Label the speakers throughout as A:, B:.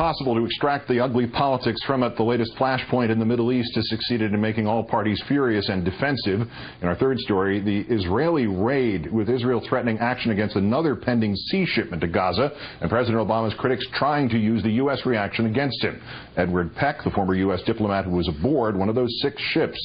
A: impossible to extract the ugly politics from it. The latest flashpoint in the Middle East has succeeded in making all parties furious and defensive. In our third story, the Israeli raid, with Israel threatening action against another pending sea shipment to Gaza, and President Obama's critics trying to use the U.S. reaction against him. Edward Peck, the former U.S. diplomat who was aboard one of those 6 ships,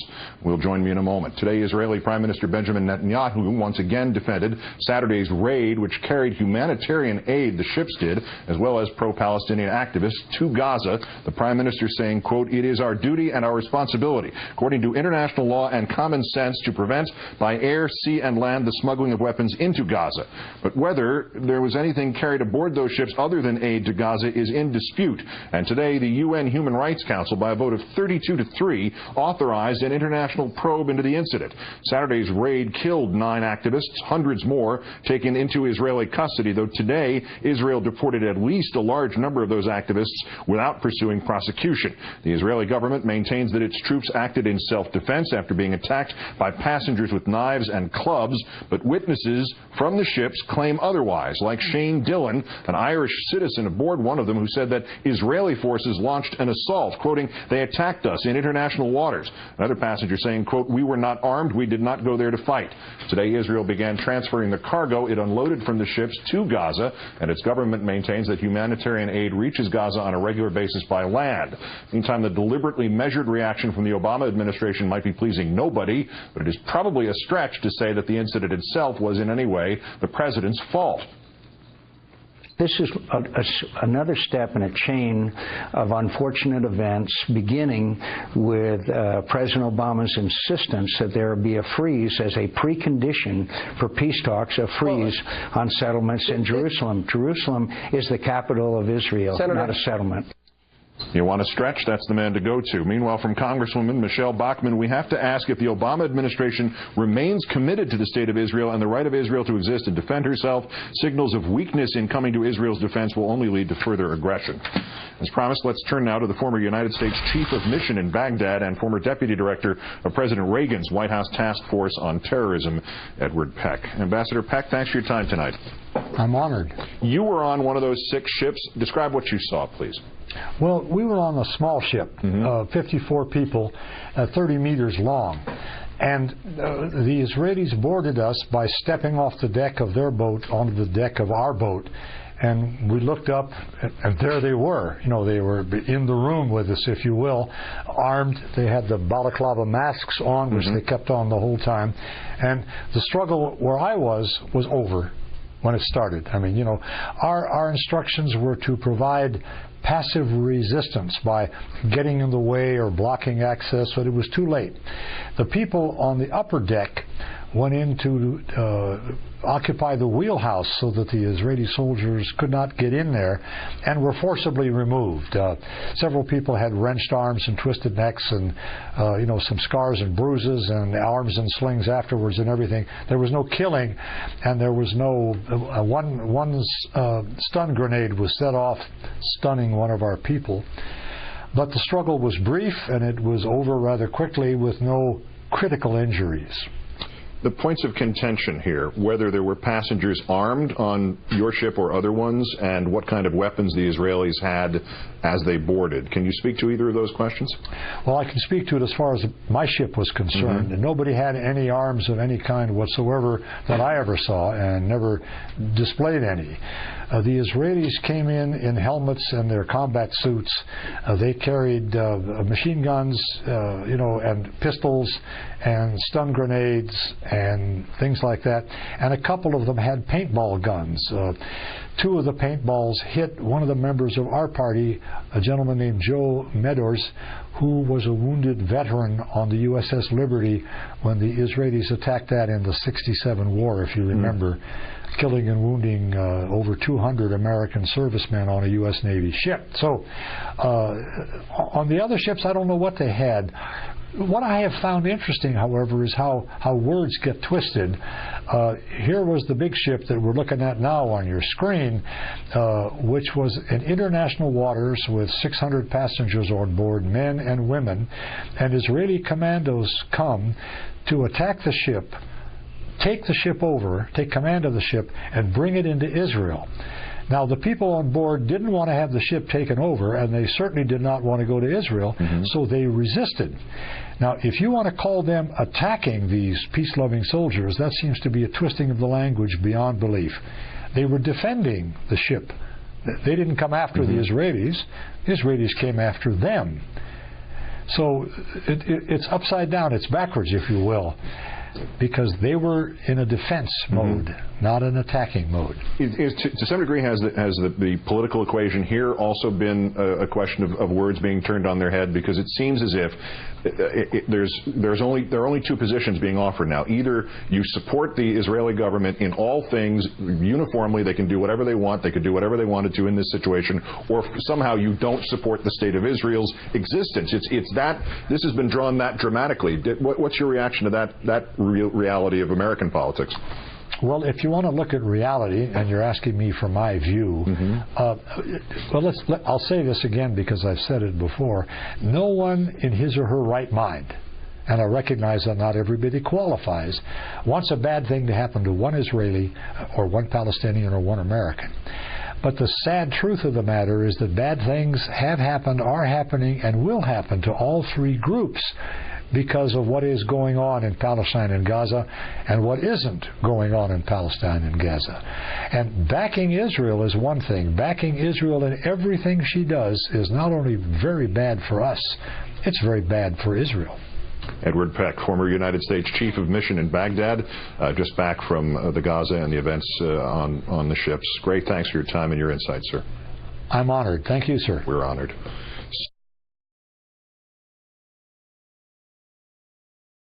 A: will join me in a moment. Today, Israeli Prime Minister Benjamin Netanyahu once again defended Saturday's raid, which carried humanitarian aid, the ships did, as well as pro-Palestinian activists, to Gaza. The Prime Minister saying, quote, "It is our duty and our responsibility, according to international law and common sense, to prevent by air, sea, and land the smuggling of weapons into Gaza." But whether there was anything carried aboard those ships other than aid to Gaza is in dispute. And today, the UN Human Rights Council, by a vote of 32-3, authorized an international probe into the incident. Saturday's raid killed 9 activists, hundreds more taken into Israeli custody, though today Israel deported at least a large number of those activists without pursuing prosecution. The Israeli government maintains that its troops acted in self-defense after being attacked by passengers with knives and clubs, but witnesses from the ships claim otherwise, like Shane Dillon, an Irish citizen aboard one of them, who said that Israeli forces launched an assault, quoting, "They attacked us in international waters." Another passenger saying, quote, "We were not armed, we did not go there to fight." Today, Israel began transferring the cargo it unloaded from the ships to Gaza, and its government maintains that humanitarian aid reaches Gaza on a regular basis by land. Meantime, the deliberately measured reaction from the Obama administration might be pleasing nobody, but it is probably a stretch to say that the incident itself was in any way the president's fault.
B: This is another step in a chain of unfortunate events, beginning with President Obama's insistence that there be a freeze as a precondition for peace talks, a freeze on settlements in Jerusalem. Jerusalem is the capital of Israel, not a settlement.
A: You want to stretch? That's the man to go to. Meanwhile, from Congresswoman Michelle Bachmann, we have to ask if the Obama administration remains committed to the state of Israel and the right of Israel to exist and defend herself. Signals of weakness in coming to Israel's defense will only lead to further aggression. As promised, let's turn now to the former United States Chief of Mission in Baghdad and former Deputy Director of President Reagan's White House Task Force on Terrorism, Edward Peck. Ambassador Peck, thanks for your time tonight.
C: I'm honored.
A: You were on one of those 6 ships. Describe what you saw, please.
C: Well, we were on a small ship, 54 people, 30 meters long. And the Israelis boarded us by stepping off the deck of their boat onto the deck of our boat. And we looked up, and there they were. You know, they were in the room with us, if you will, armed. They had the balaclava masks on, which they kept on the whole time. And the struggle where I was over when it started. I mean, you know, our instructions were to provide passive resistance by getting in the way or blocking access, but it was too late. The people on the upper deck went in to occupy the wheelhouse so that the Israeli soldiers could not get in there, and were forcibly removed. Several people had wrenched arms and twisted necks, and you know, some scars and bruises, and arms and slings afterwards and everything. There was no killing, and there was no one stun grenade was set off, stunning one of our people. But the struggle was brief, and it was over rather quickly with no critical injuries.
A: The points of contention here, whether there were passengers armed on your ship or other ones, and what kind of weapons the Israelis had as they boarded. Can you speak to either of those questions?
C: Well, I can speak to it as far as my ship was concerned. And nobody had any arms of any kind whatsoever that I ever saw, and never displayed any. The Israelis came in helmets and their combat suits. They carried machine guns, you know, and pistols and stun grenades and things like that. And a couple of them had paintball guns. 2 of the paintballs hit one of the members of our party, a gentleman named Joe Meadors, who was a wounded veteran on the U.S.S. Liberty when the Israelis attacked that in the '67 war, if you remember, killing and wounding over 200 American servicemen on a U.S. Navy ship. So on the other ships, I don't know what they had. What I have found interesting, however, is how words get twisted. Here was the big ship that we're looking at now on your screen, which was in international waters with 600 passengers on board, men and women, and Israeli commandos come to attack the ship, take the ship over, take command of the ship, and bring it into Israel. Now, the people on board didn't want to have the ship taken over, and they certainly did not want to go to Israel, so they resisted. Now, if you want to call them attacking these peace-loving soldiers, that seems to be a twisting of the language beyond belief. They were defending the ship. They didn't come after the Israelis. The Israelis came after them. So it's upside down. It's backwards, if you will, because they were in a defense mode, not an attacking mode.
A: To some degree, has the political equation here also been a question of words being turned on their head? Because it seems as if there are only two positions being offered now. Either you support the Israeli government in all things uniformly, they can do whatever they want, they could do whatever they wanted to in this situation, or somehow you don't support the state of Israel's existence. It's that this has been drawn that dramatically. What's your reaction to that reality of American politics?
C: Well, if you want to look at reality, and you're asking me for my view, I'll say this again because I've said it before. No one in his or her right mind, and I recognize that not everybody qualifies, wants a bad thing to happen to one Israeli or one Palestinian or one American. But the sad truth of the matter is that bad things have happened, are happening, and will happen to all three groups because of what is going on in Palestine and Gaza and what isn't going on in Palestine and Gaza. And backing Israel is one thing. Backing Israel in everything she does is not only very bad for us, it's very bad for Israel.
A: Edward Peck, former United States Chief of Mission in Baghdad, just back from the Gaza and the events on the ships. Great thanks for your time and your insights, sir.
C: I'm honored. Thank you, sir.
A: We're honored.